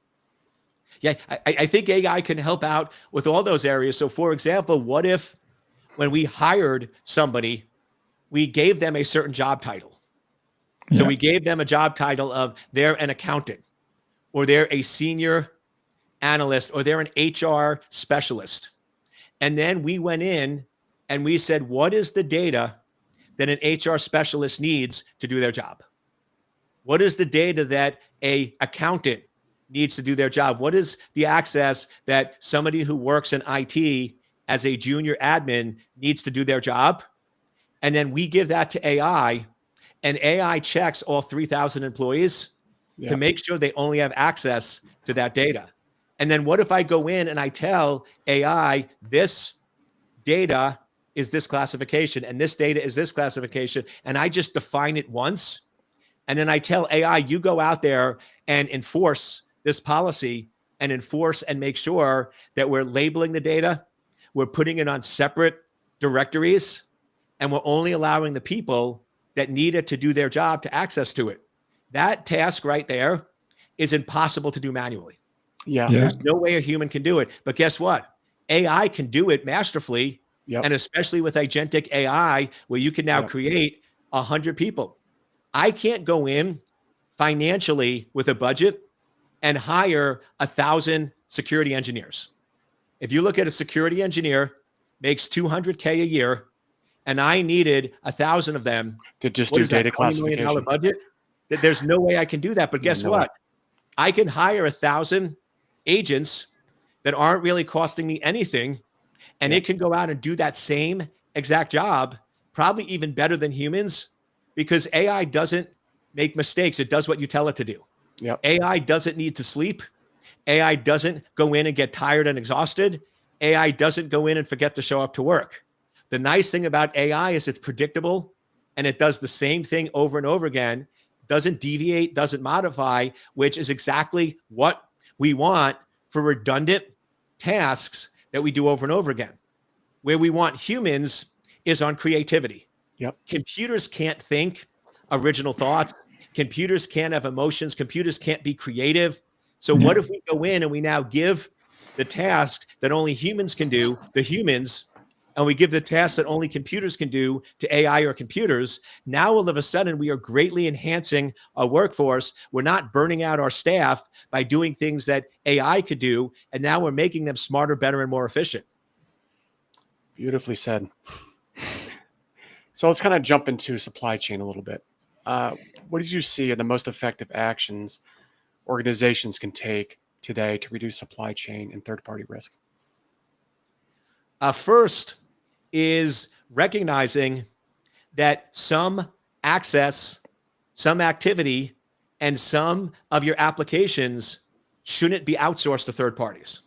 Yeah, I think AI can help out with all those areas. So for example, what if when we hired somebody, we gave them a certain job title? So we gave them a job title of they're an accountant or they're a senior analyst or they're an HR specialist. And then we went in and we said, what is the data that an HR specialist needs to do their job? What is the data that an accountant needs to do their job? What is the access that somebody who works in IT as a junior admin needs to do their job? And then we give that to AI, and AI checks all 3,000 employees to make sure they only have access to that data. And then what if I go in and I tell AI, this data is this classification and this data is this classification, and I just define it once. And then I tell AI, you go out there and enforce this policy and enforce and make sure that we're labeling the data, we're putting it on separate directories, and we're only allowing the people that need it to do their job to access to it. That task right there is impossible to do manually. There's no way a human can do it. But guess what? AI can do it masterfully. And especially with agentic AI, where you can now create 100 people. I can't go in financially with a budget and hire 1,000 security engineers. If you look at a security engineer makes $200K a year, and I needed 1,000 of them to just do data classification. $20 million budget. There's no way I can do that. But guess what? I can hire 1,000 agents that aren't really costing me anything, and it can go out and do that same exact job, probably even better than humans, because AI doesn't make mistakes. It does what you tell it to do. AI doesn't need to sleep. AI doesn't go in and get tired and exhausted. AI doesn't go in and forget to show up to work. The nice thing about AI is it's predictable and it does the same thing over and over again, doesn't deviate, doesn't modify, which is exactly what we want for redundant tasks that we do over and over again. Where we want humans is on creativity. Yep. Computers can't think original thoughts. Computers can't have emotions. Computers can't be creative. So what if we go in and we now give the task that only humans can do, the humans, and we give the tasks that only computers can do to AI or computers? Now, all of a sudden, we are greatly enhancing our workforce. We're not burning out our staff by doing things that AI could do. And now we're making them smarter, better, and more efficient. Beautifully said. So let's kind of jump into supply chain a little bit. What did you see are the most effective actions organizations can take today to reduce supply chain and third-party risk? First is recognizing that some access, some activity, and some of your applications shouldn't be outsourced to third parties.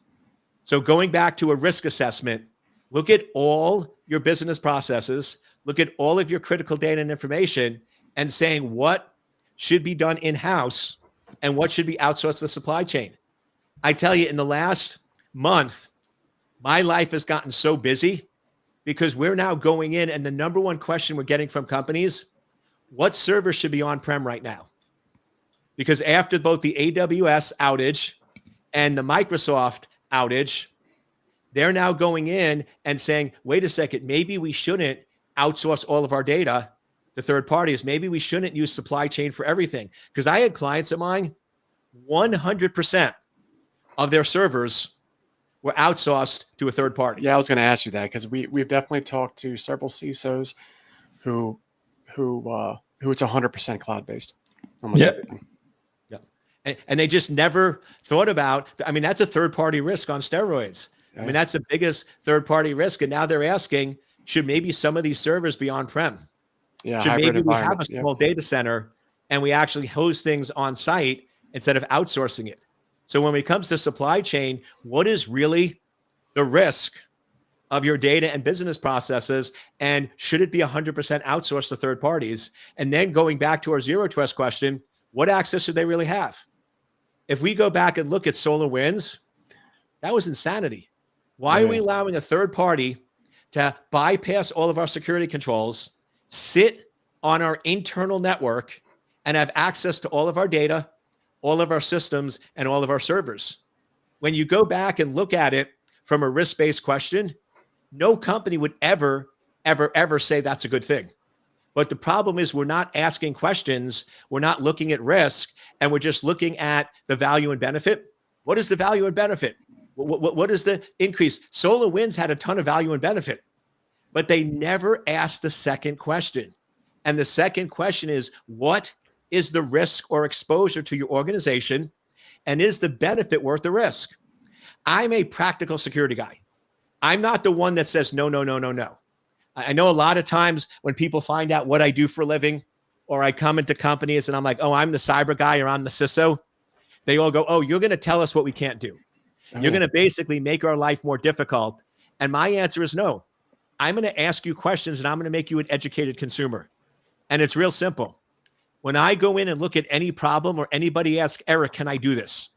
So going back to a risk assessment, look at all your business processes, look at all of your critical data and information, and saying what should be done in-house and what should be outsourced to the supply chain. I tell you, in the last month, my life has gotten so busy because we're now going in, and the number one question we're getting from companies, what server should be on-prem right now? Because after both the AWS outage and the Microsoft outage, they're now going in and saying, wait a second, maybe we shouldn't outsource all of our data to third parties. Maybe we shouldn't use supply chain for everything. Because I had clients of mine, 100% of their servers were outsourced to a third party. Yeah, I was going to ask you that because we've definitely talked to several CISOs who it's 100% cloud-based. Almost everything. Yeah. And they just never thought about, I mean, that's a third-party risk on steroids. I mean, that's the biggest third-party risk. And now they're asking, should maybe some of these servers be on-prem? Yeah, should maybe we have a small data center and we actually host things on site instead of outsourcing it? So when it comes to supply chain, what is really the risk of your data and business processes? And should it be 100% outsourced to third parties? And then going back to our zero trust question, what access should they really have? If we go back and look at SolarWinds, that was insanity. Why are we allowing a third party to bypass all of our security controls, sit on our internal network, and have access to all of our data, all of our systems, and all of our servers? When you go back and look at it from a risk-based question, no company would ever say that's a good thing. But the problem is we're not asking questions, we're not looking at risk, and we're just looking at the value and benefit. What is the value and benefit? What is the increase? SolarWinds had a ton of value and benefit, but they never asked the second question. And the second question is, what is the risk or exposure to your organization? And is the benefit worth the risk? I'm a practical security guy. I'm not the one that says, no, no, no, no, no. I know a lot of times when people find out what I do for a living, or I come into companies and I'm like, oh, I'm the cyber guy or I'm the CISO. They all go, oh, you're going to tell us what we can't do. You're going to basically make our life more difficult. And my answer is no. I'm going to ask you questions and I'm going to make you an educated consumer. And it's real simple. When I go in and look at any problem or anybody asks, Eric, can I do this?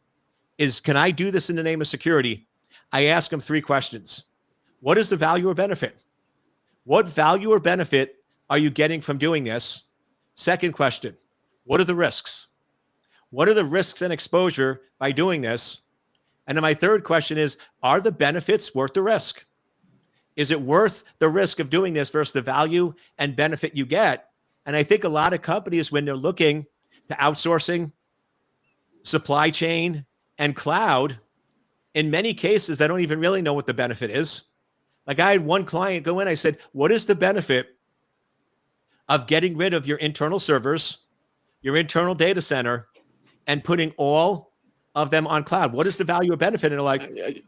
Can I do this in the name of security? I ask them three questions. What is the value or benefit? What value or benefit are you getting from doing this? Second question, what are the risks? What are the risks and exposure by doing this? And then my third question is, are the benefits worth the risk? Is it worth the risk of doing this versus the value and benefit you get? And I think a lot of companies, when they're looking to outsourcing, supply chain, and cloud, in many cases, they don't even really know what the benefit is. Like I had one client go in, I said, what is the benefit of getting rid of your internal servers, your internal data center, and putting all of them on cloud? What is the value or benefit? And they're like,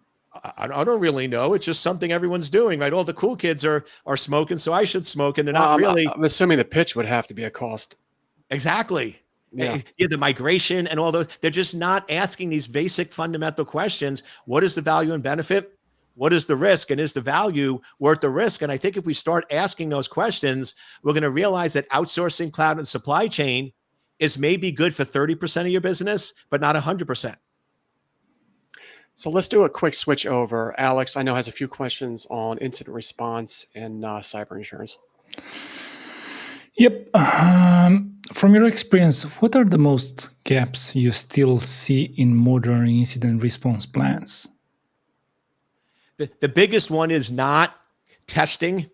I don't really know. It's just something everyone's doing, right? All the cool kids are smoking, so I should smoke. And they're not really. I'm assuming the pitch would have to be a cost. Exactly. Yeah. The migration and all those. They're just not asking these basic fundamental questions. What is the value and benefit? What is the risk? And is the value worth the risk? And I think if we start asking those questions, we're going to realize that outsourcing cloud and supply chain is maybe good for 30% of your business, but not 100%. So let's do a quick switch over. Alex, I know, has a few questions on incident response and cyber insurance. Yep. From your experience, what are the most gaps you still see in modern incident response plans? The biggest one is not testing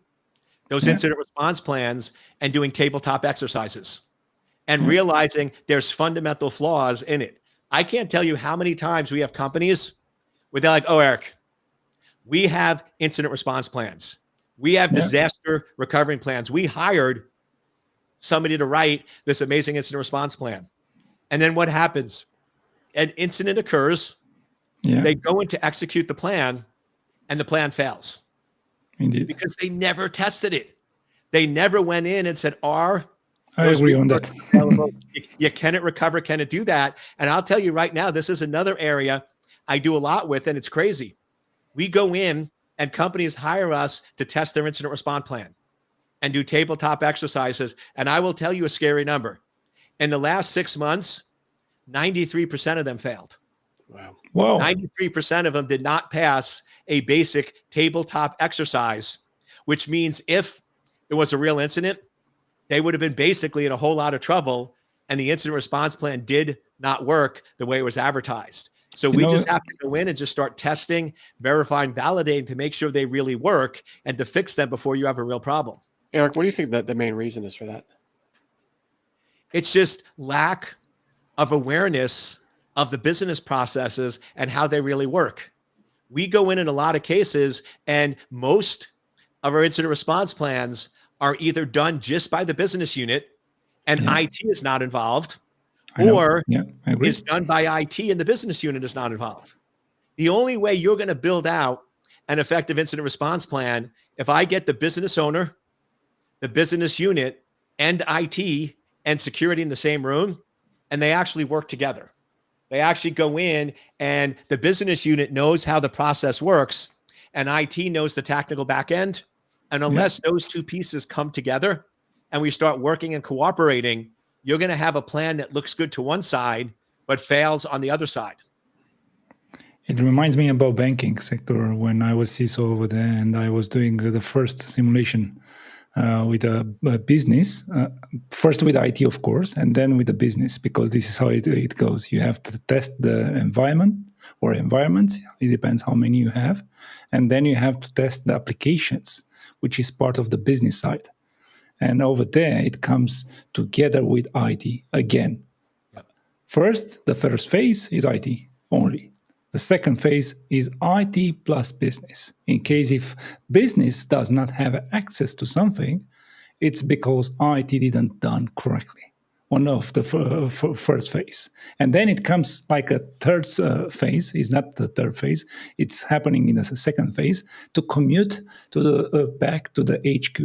those incident response plans and doing tabletop exercises and realizing there's fundamental flaws in it. I can't tell you how many times we have companies where they're like, oh, Eric, we have incident response plans. We have disaster recovery plans. We hired somebody to write this amazing incident response plan. And then what happens? An incident occurs. They go in to execute the plan and the plan fails. Indeed. Because they never tested it. They never went in and said, I agree on that. Can it recover? Can it do that? And I'll tell you right now, this is another area I do a lot with, and it's crazy. We go in and companies hire us to test their incident response plan and do tabletop exercises. And I will tell you a scary number. In the last 6 months, 93% of them failed. Wow. 93% of them did not pass a basic tabletop exercise, which means if it was a real incident, they would have been basically in a whole lot of trouble, and the incident response plan did not work the way it was advertised. So we just have to go in and just start testing, verifying, validating to make sure they really work and to fix them before you have a real problem. Eric, what do you think that the main reason is for that? It's just lack of awareness of the business processes and how they really work. We go in a lot of cases, and most of our incident response plans are either done just by the business unit and IT is not involved, or is done by IT and the business unit is not involved. The only way you're going to build out an effective incident response plan, if I get the business owner, the business unit, and IT and security in the same room, and they actually work together. They actually go in and the business unit knows how the process works and IT knows the tactical back end. And unless those two pieces come together and we start working and cooperating, you're going to have a plan that looks good to one side, but fails on the other side. It reminds me about banking sector when I was CISO over there and I was doing the first simulation with a business, first with IT, of course, and then with the business, because this is how it goes. You have to test the environment or environments. It depends how many you have. And then you have to test the applications, which is part of the business side. And over there, it comes together with IT again. First, the first phase is IT only. The second phase is IT plus business. In case if business does not have access to something, it's because IT didn't done correctly. One of the first phase. And then it comes like a third phase. It's not the third phase. It's happening in the second phase to commute to the back to the HQ.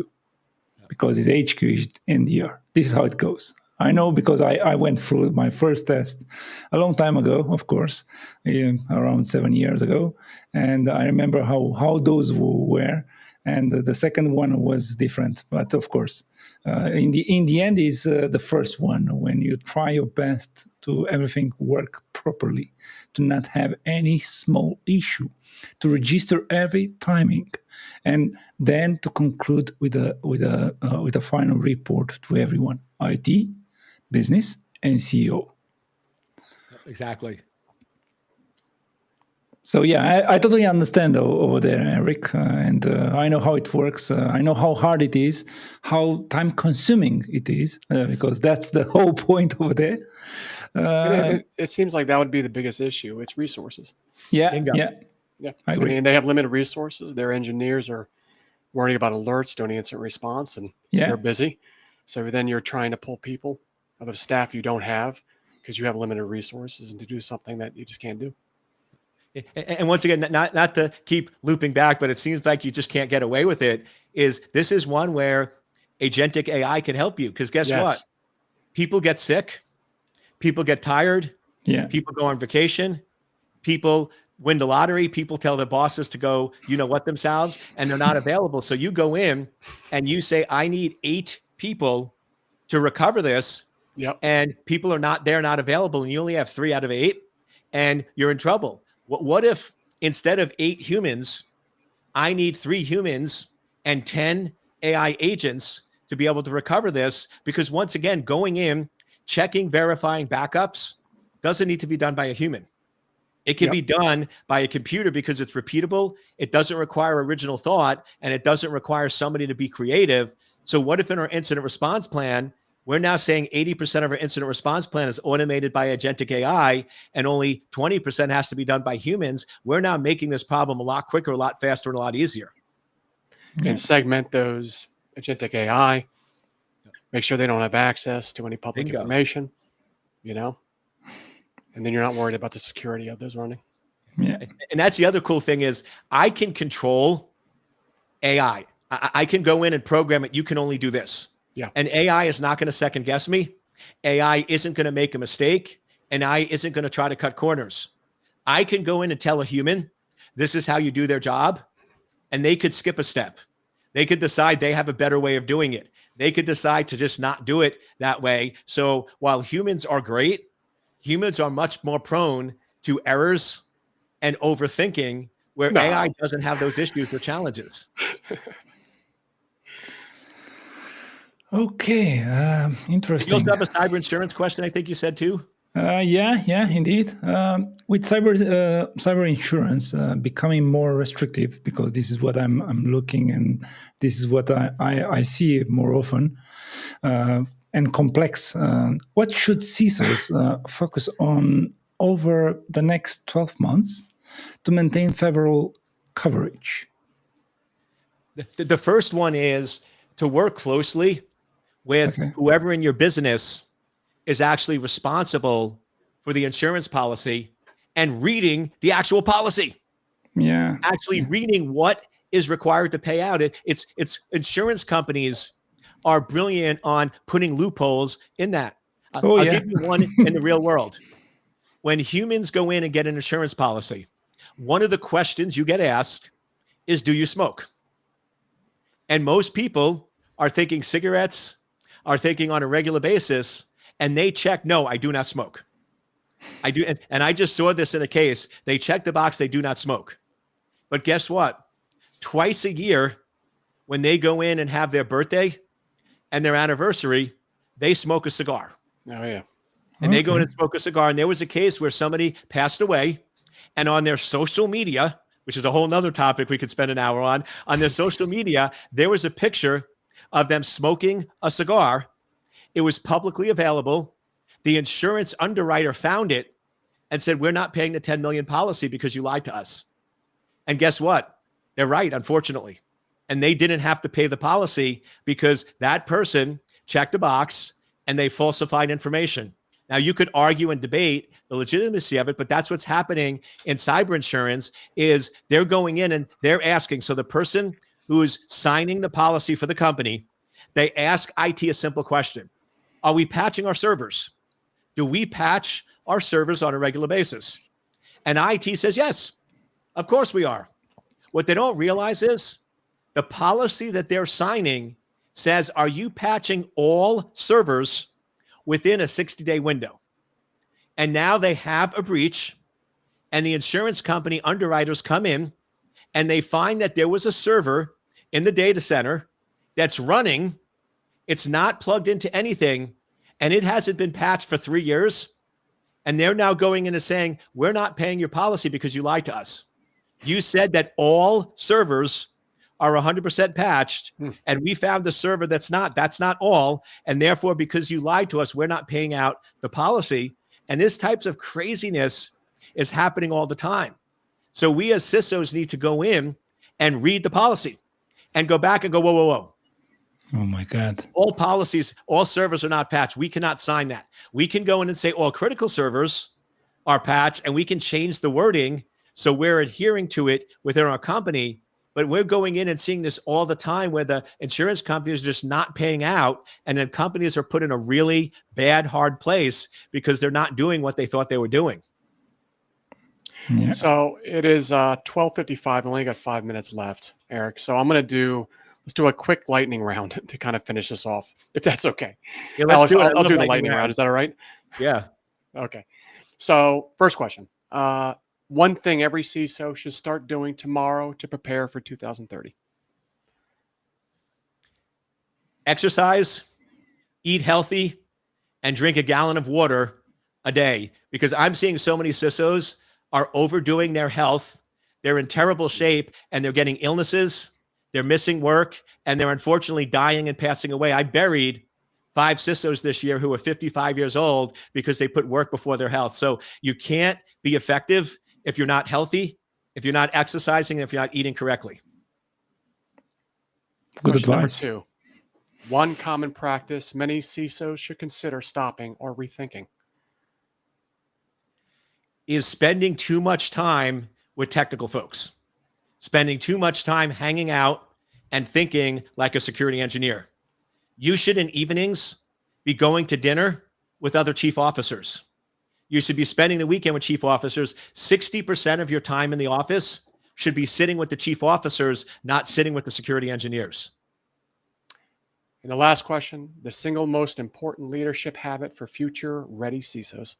Because its HQ is in the air. This is how it goes. I know because I went through my first test a long time ago, of course, around 7 years ago. And I remember how those were. And the second one was different. But of course, in the end is the first one when you try your best to everything work properly, to not have any small issue, to register every timing, and then to conclude with a final report to everyone, IT, business, and CEO. Exactly. So yeah, I totally understand over there, Eric, and I know how it works. I know how hard it is, how time-consuming it is, because that's the whole point over there. It seems like that would be the biggest issue. It's resources. Yeah. I mean, they have limited resources. Their engineers are worrying about alerts, doing incident response, and they're busy. So then you're trying to pull people out of staff you don't have because you have limited resources and to do something that you just can't do. And once again, not to keep looping back, but it seems like you just can't get away with it, this is one where agentic AI can help you. Because guess what? People get sick. People get tired. Yeah. People go on vacation. People win the lottery. People tell their bosses to go, themselves, and they're not available. So you go in and you say, I need 8 people to recover this. Yep. And people are not available, and you only have 3 out of 8, and you're in trouble. What if instead of 8 humans, I need 3 humans and 10 AI agents to be able to recover this? Because once again, going in, checking, verifying backups doesn't need to be done by a human. It can be done by a computer because it's repeatable. It doesn't require original thought, and it doesn't require somebody to be creative. So what if in our incident response plan, we're now saying 80% of our incident response plan is automated by agentic AI, and only 20% has to be done by humans? We're now making this problem a lot quicker, a lot faster, and a lot easier. And segment those agentic AI, make sure they don't have access to any public information, and then you're not worried about the security of those running. Yeah. And that's the other cool thing is I can control AI. I can go in and program it. You can only do this. Yeah. And AI is not going to second guess me. AI isn't going to make a mistake. And AI isn't going to try to cut corners. I can go in and tell a human, this is how you do their job. And they could skip a step. They could decide they have a better way of doing it. They could decide to just not do it that way. So while humans are great, humans are much more prone to errors and overthinking, where AI doesn't have those issues or challenges. Okay, interesting. You also have a cyber insurance question, I think you said too. Yeah, indeed. With cyber insurance becoming more restrictive, because this is what I'm looking, and this is what I see more often, and complex. What should CISOs focus on over the next 12 months to maintain federal coverage? The first one is to work closely with whoever in your business is actually responsible for the insurance policy and reading the actual policy. Yeah. Actually reading what is required to pay out. It's insurance companies are brilliant on putting loopholes in that. I'll give you one in the real world. When humans go in and get an insurance policy, one of the questions you get asked is, do you smoke? And most people are thinking cigarettes, are thinking on a regular basis, and they check, no, I do not smoke. I do. And I just saw this in a case. They check the box, they do not smoke. But guess what? Twice a year, when they go in and have their birthday and their anniversary, they smoke a cigar. Oh, yeah. And they go in and smoke a cigar. And there was a case where somebody passed away, and on their social media, which is a whole nother topic we could spend an hour on their social media, there was a picture of them smoking a cigar. It was publicly available. The insurance underwriter found it and said, we're not paying the 10 million policy because you lied to us. And guess what? They're right, unfortunately. And they didn't have to pay the policy because that person checked a box and they falsified information. Now, you could argue and debate the legitimacy of it, but that's what's happening in cyber insurance is they're going in and they're asking. So the person who's signing the policy for the company, they ask IT a simple question. Are we patching our servers? Do we patch our servers on a regular basis? And IT says, yes, of course we are. What they don't realize is the policy that they're signing says, are you patching all servers within a 60-day window? And now they have a breach, and the insurance company underwriters come in and they find that there was a server in the data center that's running. It's not plugged into anything, and it hasn't been patched for 3 years. And they're now going in and saying, we're not paying your policy because you lied to us. You said that all servers are 100% patched, and we found a server that's not all. And therefore, because you lied to us, we're not paying out the policy. And this types of craziness is happening all the time. So we as CISOs need to go in and read the policy and go back and go, whoa, whoa, whoa. Oh my God. All policies, all servers are not patched. We cannot sign that. We can go in and say all critical servers are patched, and we can change the wording so we're adhering to it within our company. But we're going in and seeing this all the time where the insurance companies are just not paying out. And then companies are put in a really bad, hard place because they're not doing what they thought they were doing. Yeah. So it is 12:55. I only got 5 minutes left, Eric. So let's do a quick lightning round to kind of finish this off, if that's okay. Yeah, let's Alex, do it. I I'll love do the lightning round. Is that all right? Yeah. Okay. So first question. One thing every CISO should start doing tomorrow to prepare for 2030. Exercise, eat healthy, and drink a gallon of water a day, because I'm seeing so many CISOs are overdoing their health. They're in terrible shape and they're getting illnesses. They're missing work and they're unfortunately dying and passing away. I buried 5 CISOs this year who were 55 years old because they put work before their health. So you can't be effective if you're not healthy, if you're not exercising, if you're not eating correctly. Good Question number advice. 2. One common practice many CISOs should consider stopping or rethinking. Is spending too much time with technical folks, spending too much time hanging out and thinking like a security engineer. You should, in evenings, be going to dinner with other chief officers. You should be spending the weekend with chief officers. 60% of your time in the office should be sitting with the chief officers, not sitting with the security engineers. And the last question, the single most important leadership habit for future ready CISOs.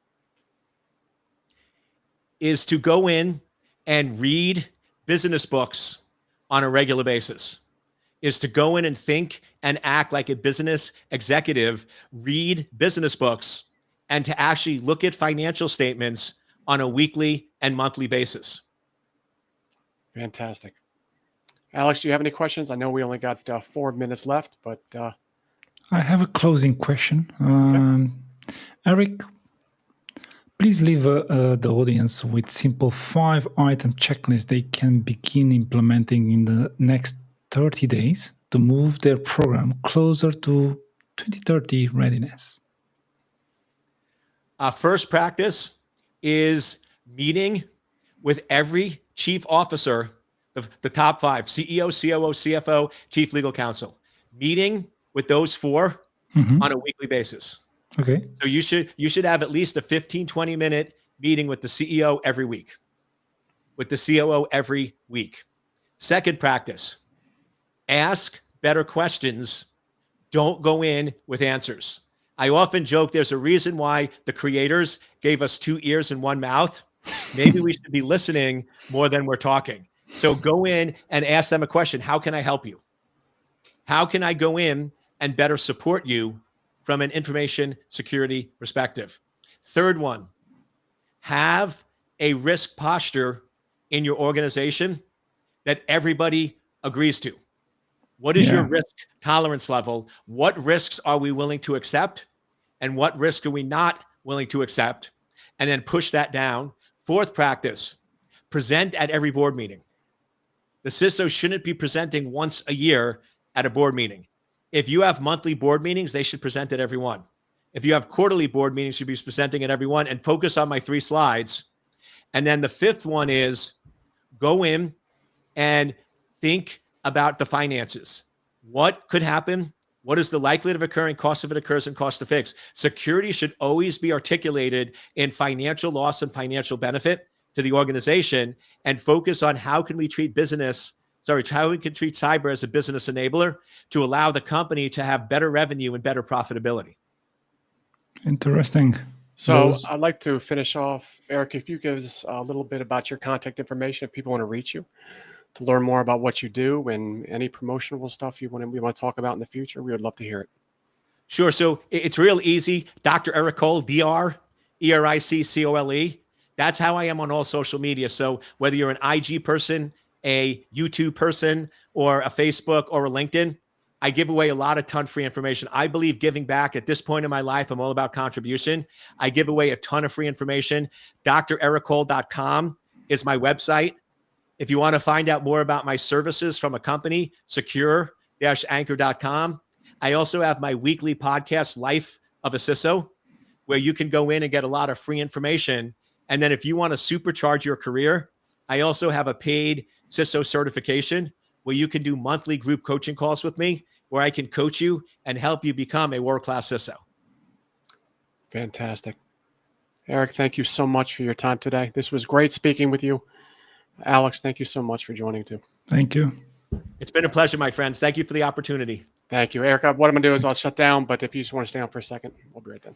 Is to go in and read business books on a regular basis. Is to go in and think and act like a business executive, read business books, and to actually look at financial statements on a weekly and monthly basis. Fantastic. Alex, do you have any questions? I know we only got 4 minutes left, but I have a closing question. Eric, please leave the audience with simple 5-item checklist they can begin implementing in the next 30 days to move their program closer to 2030 readiness. First practice is meeting with every chief officer, the top 5, CEO, COO, CFO, chief legal counsel, meeting with those 4 on a weekly basis. Okay. So you should have at least a 15, 20-minute meeting with the CEO every week, with the COO every week. Second practice, ask better questions. Don't go in with answers. I often joke there's a reason why the creators gave us 2 ears and 1 mouth. Maybe we should be listening more than we're talking. So go in and ask them a question. How can I help you? How can I go in and better support you from an information security perspective? Third one, have a risk posture in your organization that everybody agrees to. What is your risk tolerance level? What risks are we willing to accept? And what risk are we not willing to accept? And then push that down. Fourth practice, present at every board meeting. The CISO shouldn't be presenting once a year at a board meeting. If you have monthly board meetings, they should present at every one. If you have quarterly board meetings, you should be presenting at every one, and focus on my 3 slides. And then the 5th one is go in and think about the finances. What could happen? What is the likelihood of occurring? Cost of it occurs and cost to fix. Security should always be articulated in financial loss and financial benefit to the organization, and focus on how can we treat how we can treat cyber as a business enabler to allow the company to have better revenue and better profitability. Interesting. so I'd like to finish off, Eric, if you give us a little bit about your contact information if people want to reach you, to learn more about what you do and any promotional stuff we want to talk about in the future. We would love to hear it. Sure. So it's real easy. Dr. Eric Cole, Dr. ERICCOLE. That's how I am on all social media. So whether you're an IG person, a YouTube person, or a Facebook or a LinkedIn, I give away a lot of ton free information. I believe giving back at this point in my life. I'm all about contribution. I give away a ton of free information. drericcole.com is my website. If you want to find out more about my services from a company, secure-anchor.com. I also have my weekly podcast, Life of a CISO, where you can go in and get a lot of free information. And then if you want to supercharge your career, I also have a paid CISO certification where you can do monthly group coaching calls with me, where I can coach you and help you become a world-class CISO. Fantastic. Eric, thank you so much for your time today. This was great speaking with you. Alex, thank you so much for joining too. Thank you. It's been a pleasure, my friends. Thank you for the opportunity. Thank you. Eric, what I'm going to do is I'll shut down, but if you just want to stay on for a second, we'll be right then.